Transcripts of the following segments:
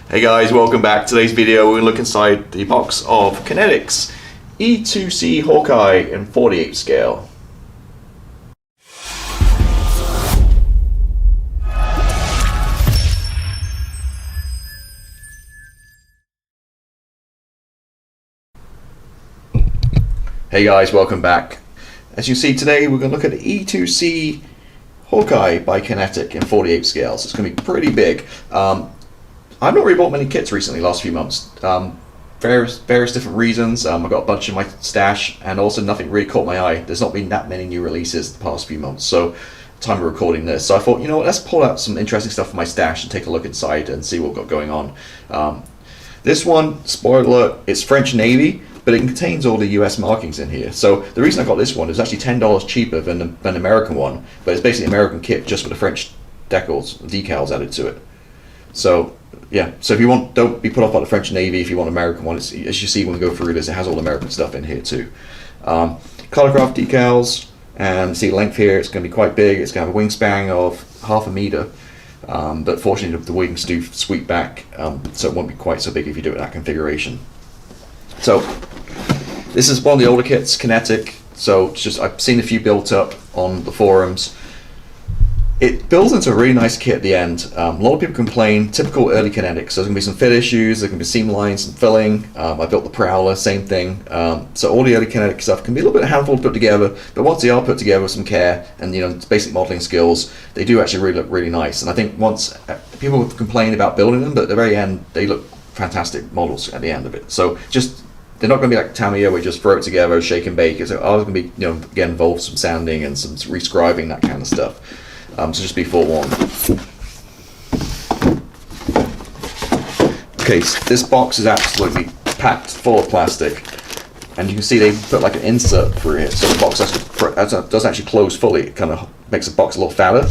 Hey guys, welcome back. Today's video, we're going to look inside the box of Kinetic's E-2C Hawkeye in 48 scale. Hey guys, welcome back. As you see today, we're going to look at the E-2C Hawkeye by Kinetic in 48 scale. So it's going to be pretty big. I've not really bought many kits recently, last few months. Various different reasons. I've got a bunch in my stash, and also nothing really caught my eye. There's not been that many new releases the past few months, so time of recording this. So I thought, you know what, let's pull out some interesting stuff from my stash and take a look inside and see what we've got going on. This one, spoiler alert, it's French Navy, but it contains all the US markings in here. So the reason I got this one is actually $10 cheaper than the American one, but it's basically an American kit just with the French decals added to it. So yeah, so if you want, don't be put off by the French Navy. If you want American one, it's, as you see when we go through this, it has all American stuff in here too. Colorcraft decals, and see length here, it's going to be quite big. It's going to have a wingspan of 0.5 meter, but fortunately the wings do sweep back, so it won't be quite so big if you do it in that configuration. So this is one of the older kits, Kinetic. So it's just, I've seen a few built up on the forums. It builds into a really nice kit at the end. A lot of people complain, typical early Kinetic, so there's going to be some fit issues, there can be seam lines and filling. I built the Prowler, same thing. So all the early Kinetic stuff can be a little bit of a handful to put together, but once they are put together with some care and basic modeling skills, they do actually really look really nice. And I think once people have complained about building them, but at the very end they look fantastic models at the end of it. So just, they're not going to be like Tamiya where you just throw it together, shake and bake. It's going to be, again, involve some sanding and some rescribing, that kind of stuff. So just be forewarned. Okay, so this box is absolutely packed full of plastic, and you can see they put like an insert through here, so the box doesn't actually close fully. It kind of makes the box a little fatter.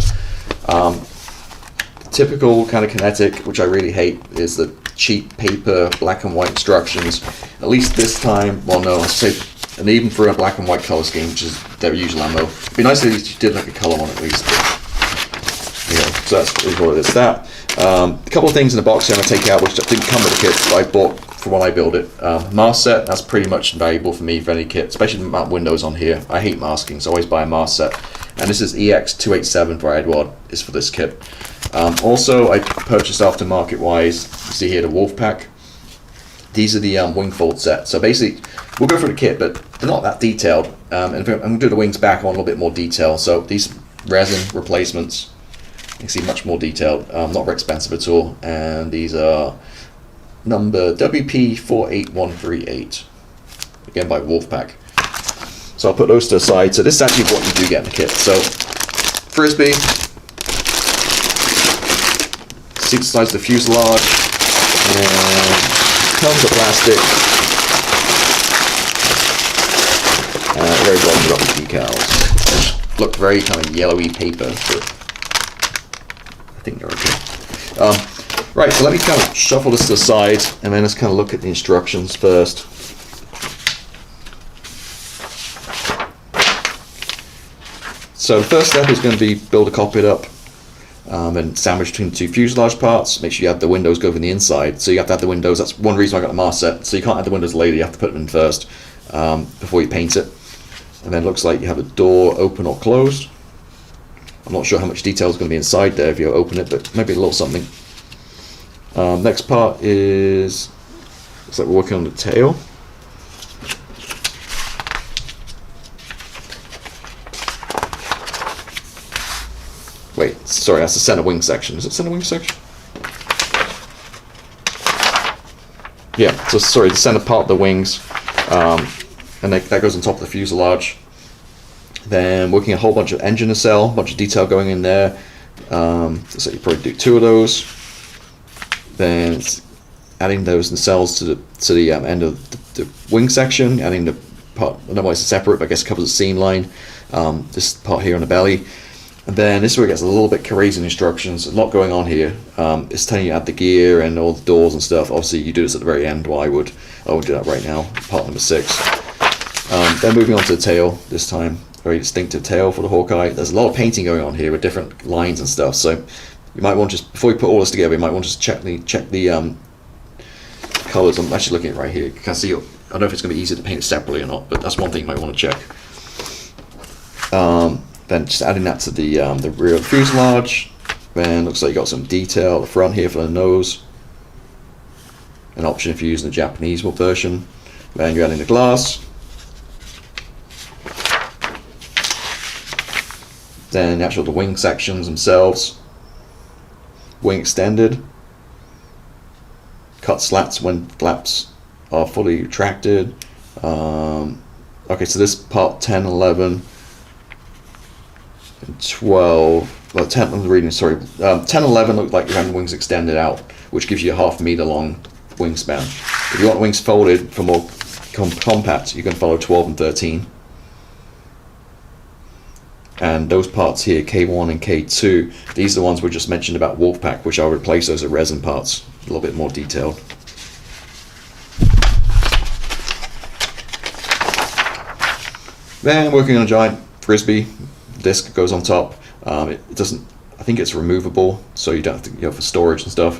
Typical kind of Kinetic, which I really hate, is the cheap paper black and white instructions. At least this time, well, no, I say, and even for a black and white color scheme, which is their usual ammo. It'd be nice if you did like a color one at least. So that's what it is. That a couple of things in the box here I'm going to take out, which didn't come with the kit, but I bought for when I build it. Mask set, that's pretty much invaluable for me for any kit, especially the mount windows on here. I hate masking, so I always buy a mask set. And this is EX287 for Edward, is for this kit. Also, I purchased aftermarket wise, you see here the Wolfpack. These are the wing fold set. So basically, we'll go through the kit, but they're not that detailed. And I'm going to do the wings back on a little bit more detail. So these resin replacements, you can see much more detailed, not very expensive at all, and these are number WP48138, again by Wolfpack. So I'll put those to the side. So this is actually what you do get in the kit. So frisbee, see the size of the fuselage, and tons of plastic, and very well got the decals, which look very kind of yellowy paper, but I think they're okay. Right, so let me kind of shuffle this to the side, and then let's kind of look at the instructions first. So the first step is going to be build a cockpit up, and sandwich between the two fuselage parts. Make sure you have the windows go from the inside. So you have to have the windows. That's one reason I got the mask set. So you can't have the windows later. You have to put them in first before you paint it. And then it looks like you have a door open or closed. I'm not sure how much detail is going to be inside there if you open it, but maybe a little something. Next part is, looks like we're working on the tail. Wait, sorry, that's the center wing section. Is it center wing section? Yeah, so sorry, the center part of the wings, and that goes on top of the fuselage. Then working a whole bunch of engine nacelle, a bunch of detail going in there. So you probably do 2 of those. Then adding those nacelles to the end of the wing section, adding the part, I don't know why it's separate, but I guess it covers the seam line. This part here on the belly. And then this is where it gets a little bit crazy in instructions. A lot going on here. It's telling you to add the gear and all the doors and stuff. Obviously you do this at the very end. Well, I won't do that right now. Part number 6. Then moving on to the tail this time. Very distinctive tail for the Hawkeye. There's a lot of painting going on here with different lines and stuff. So you might want to, just before you put all this together, you might want to just check the colors. I'm actually looking at it right here. You can see. I don't know if it's going to be easy to paint it separately or not, but that's one thing you might want to check. Then just adding that to the rear of the fuselage. Then looks like you got some detail at the front here for the nose. An option if you're using the Japanese version. Then you're adding the glass. Then the wing sections themselves. Wing extended. Cut slats when flaps are fully retracted. Okay, so this part 10, 11, and 12. Well, 10. I'm reading. Sorry, 10, 11 look like you're having wings extended out, which gives you a ½ meter long wingspan. If you want wings folded for more compact, you can follow 12 and 13. And those parts here, K1 and K2, these are the ones we just mentioned about Wolfpack, which I'll replace those as resin parts, a little bit more detailed. Then working on a giant frisbee, disc goes on top. It doesn't, I think it's removable, so you don't have to, for storage and stuff.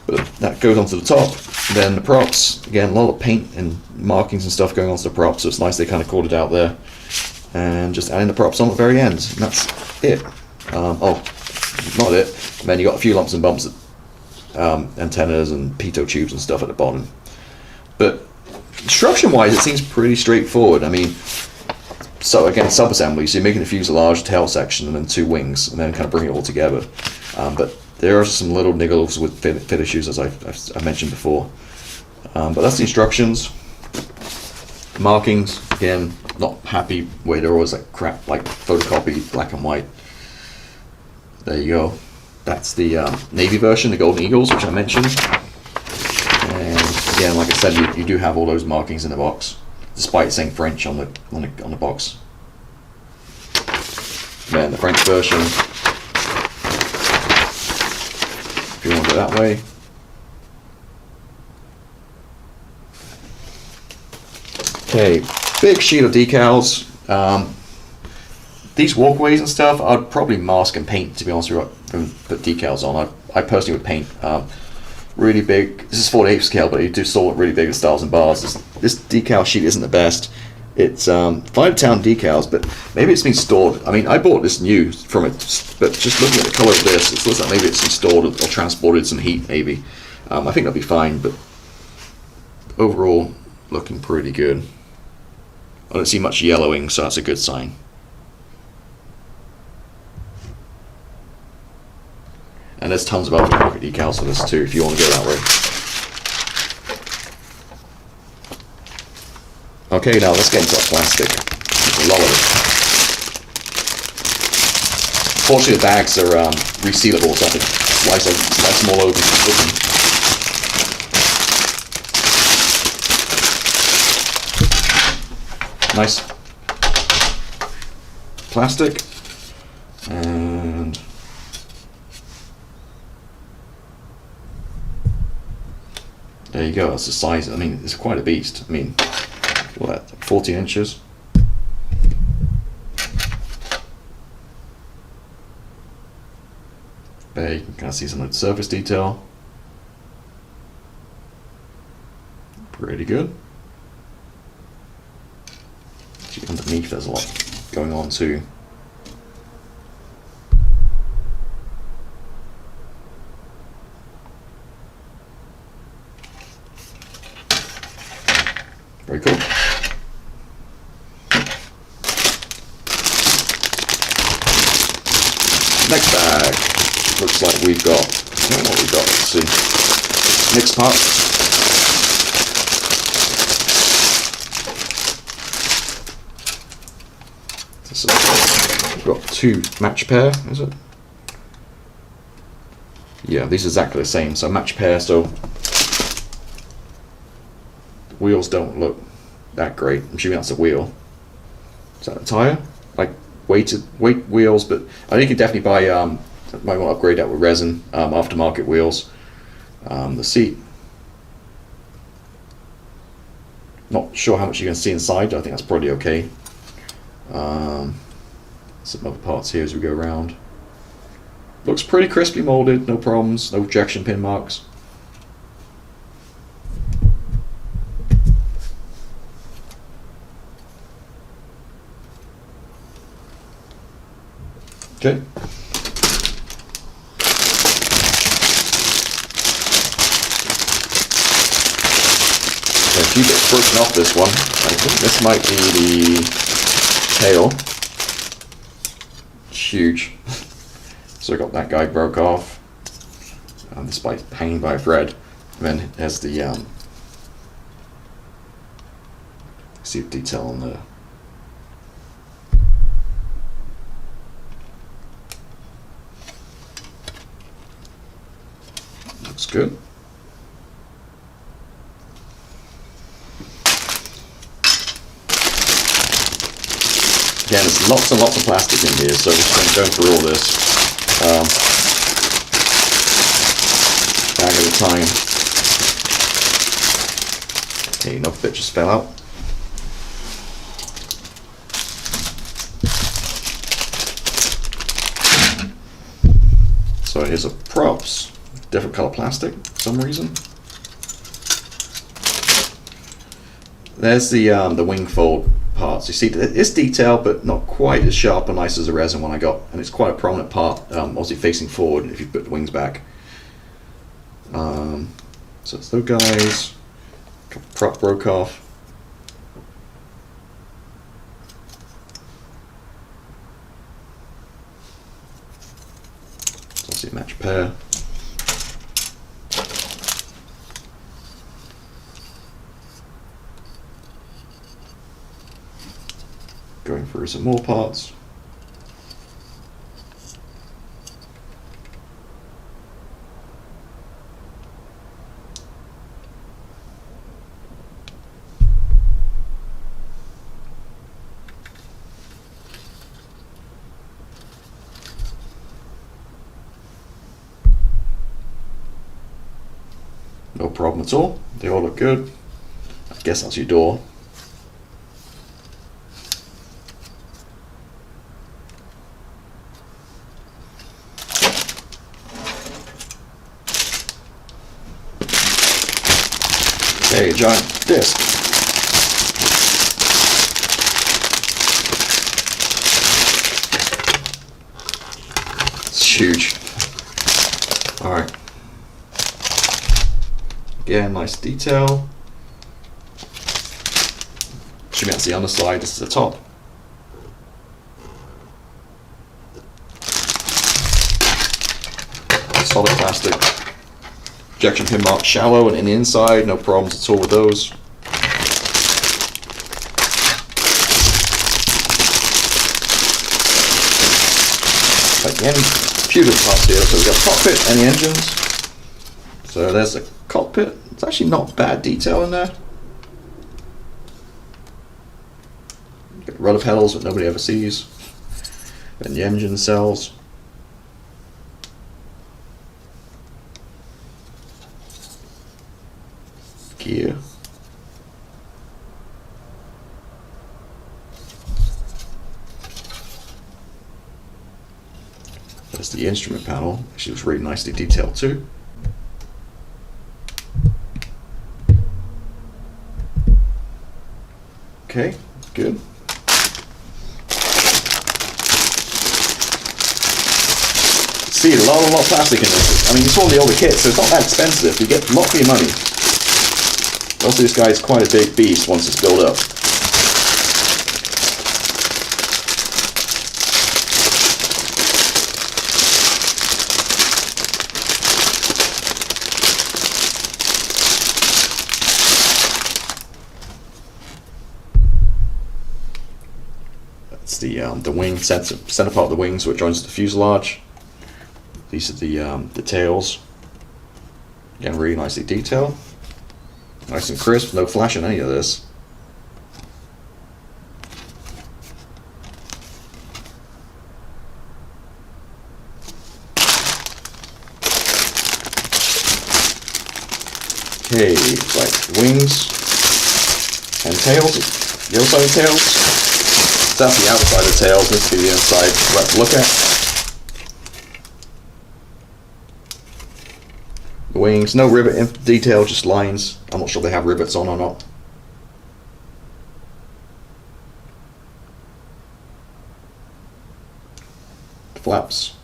But that goes onto the top. Then the props, again, a lot of paint and markings and stuff going onto the props, so it's nice they kind of called it out there. And just adding the props on at the very end, and that's it. Oh, not it. And then you got a few lumps and bumps, antennas and pitot tubes and stuff at the bottom. But construction-wise, it seems pretty straightforward. I mean, so again, sub-assembly. So you're making a fuselage, tail section, and then 2 wings, and then kind of bring it all together. But there are some little niggles with fit issues, as I mentioned before. But that's the instructions. Markings, again, not happy where they're always like crap, like photocopy, black and white. There you go. That's the Navy version, the Golden Eagles, which I mentioned. And again, like I said, you do have all those markings in the box, despite saying French on the box. Then the French version, if you want to go that way. Okay, big sheet of decals. These walkways and stuff, I'd probably mask and paint, to be honest with you, and put decals on. I personally would paint. Really big, this is 48 scale, but you do saw it really big with stars and bars. This decal sheet isn't the best. It's 5-town decals, but maybe it's been stored. I mean, I bought this new from it, but just looking at the color of this, it looks like maybe it's been stored or transported some heat, maybe. I think that'll be fine, but overall, looking pretty good. I don't see much yellowing, so that's a good sign. And there's tons of aftermarket decals for this too, if you want to go that way. Okay, now let's get into that plastic. There's a lot of it. Fortunately, the bags are resealable, so I can slice them all open. Nice plastic, and there you go. That's the size. I mean, it's quite a beast. I mean, what, 14 inches? There you can kind of see some of the surface detail. Pretty good. Underneath there's a lot going on too. Very cool. Next bag. Looks like we've got, I don't know what we've got, let's see. Mixed parts. We've got 2 match pair, is it? Yeah, these are exactly the same, so match pair, so the wheels don't look that great. I'm assuming that's a wheel. Is that a tire? Like weight wheels, but I think you can definitely buy, might want to upgrade that with resin, aftermarket wheels. The seat, not sure how much you can see inside, I think that's probably okay. Some other parts here as we go around. Looks pretty crisply molded, no problems, no ejection pin marks. Okay. A few bits broken off this one. I think this might be the tail. It's huge. So I got that guy broke off. This by hanging by a thread. And then there's the see the detail on the looks good. Again, there's lots and lots of plastic in here, so we're just going through all this bag at a time. Okay, another bit just fell out. So here's a props, different color plastic for some reason. There's the wing fold parts. You see, it's detailed, but not quite as sharp and nice as the resin one I got, and it's quite a prominent part, obviously facing forward if you put the wings back. So it's those guys. Prop broke off. So obviously a match pair. Going through some more parts. No problem at all. They all look good. I guess that's your door. Okay, giant disc. It's huge. Alright. Again, nice detail. Should be that's the underside, this is the top. Solid plastic. Injection pin mark shallow and in the inside, no problems at all with those. Again, a few different parts here. So we've got cockpit and the engines. So there's the cockpit. It's actually not bad detail in there. Got rudder pedals that nobody ever sees. And the engine cells. Gear. There's the instrument panel. Actually, was really nicely detailed too. Okay, good. See, a lot of plastic in this. I mean, it's one of the older kits, so it's not that expensive. You get a lot for your money. Also, this guy's quite a big beast once it's built up. That's the wing center part of the wing, so it joins the fuselage. These are the tails. Again, really nicely detailed. Nice and crisp, no flash in any of this. Okay, like wings and tails, the other side of the tails. So that's the outside of the tails, this will be the inside. Right, look at. The wings, no rivet detail, just lines. I'm not sure they have rivets on or not. flaps.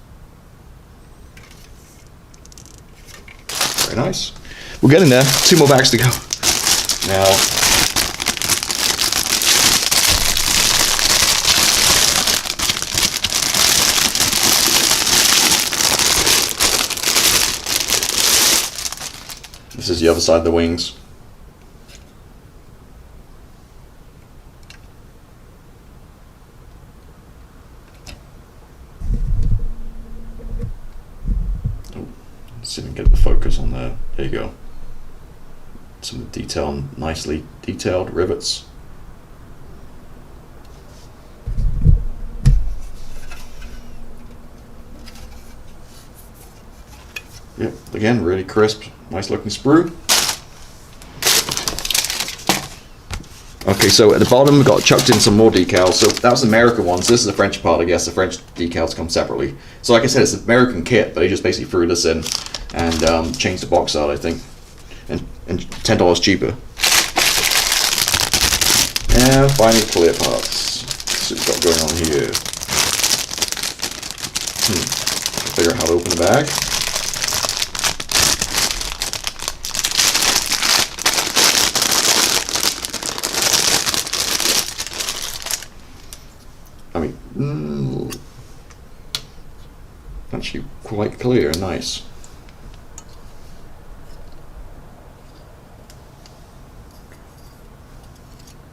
Very nice. We're getting there. 2 more bags to go. Now, this is the other side of the wings. See if we can get the focus on there. There you go. Some detail, nicely detailed rivets. Yep, again, really crisp, nice looking sprue. Okay, so at the bottom we've got chucked in some more decals. So that was the American ones. This is the French part, I guess. The French decals come separately. So like I said, it's an American kit, but they just basically threw this in and changed the box out, I think, and $10 cheaper. And finally, clear parts. Let's see what we've got going on here. Figure out how to open the bag. I mean, actually quite clear and nice.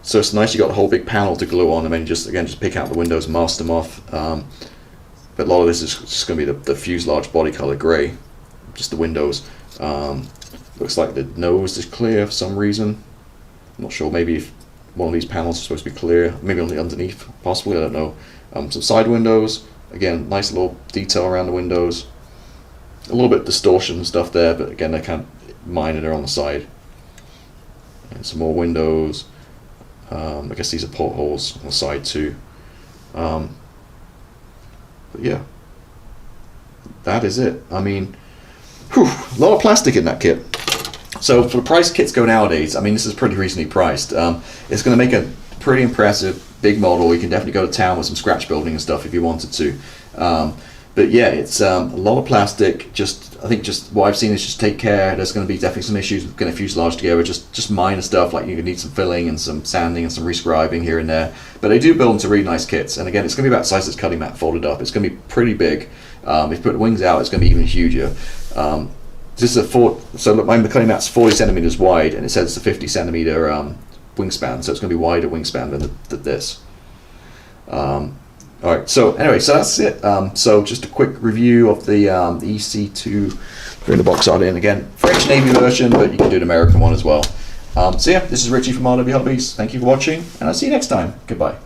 So it's nice you got a whole big panel to glue on, and then just pick out the windows and mask them off. But a lot of this is just going to be the fuselage body color gray, just the windows. Looks like the nose is clear for some reason. I'm not sure, maybe if one of these panels is supposed to be clear, maybe on the underneath, possibly, I don't know. Some side windows, again, nice little detail around the windows. A little bit of distortion and stuff there, but again, they're kind of minor, they're on the side. And some more windows. I guess these are portholes on the side too. But yeah, that is it. I mean, whew, a lot of plastic in that kit. So for the price kits go nowadays, I mean, this is pretty reasonably priced. It's going to make a pretty impressive big model. You can definitely go to town with some scratch building and stuff if you wanted to. But yeah, it's a lot of plastic. I think what I've seen is just take care. There's going to be definitely some issues with getting a fuselage together, just minor stuff, like you need some filling and some sanding and some rescribing here and there. But they do build into really nice kits. And again, it's going to be about the size of this cutting mat folded up. It's going to be pretty big. If you put the wings out, it's going to be even huger. This is so look, my cutting mat's 40 centimeters wide, and it says it's a 50 centimeter wingspan, so it's going to be wider wingspan than this. All right, so anyway, so that's it. So just a quick review of the EC2 in the box art in. Again, French Navy version, but you can do an American one as well. So yeah, this is Richie from RW Hobbies. Thank you for watching, and I'll see you next time. Goodbye.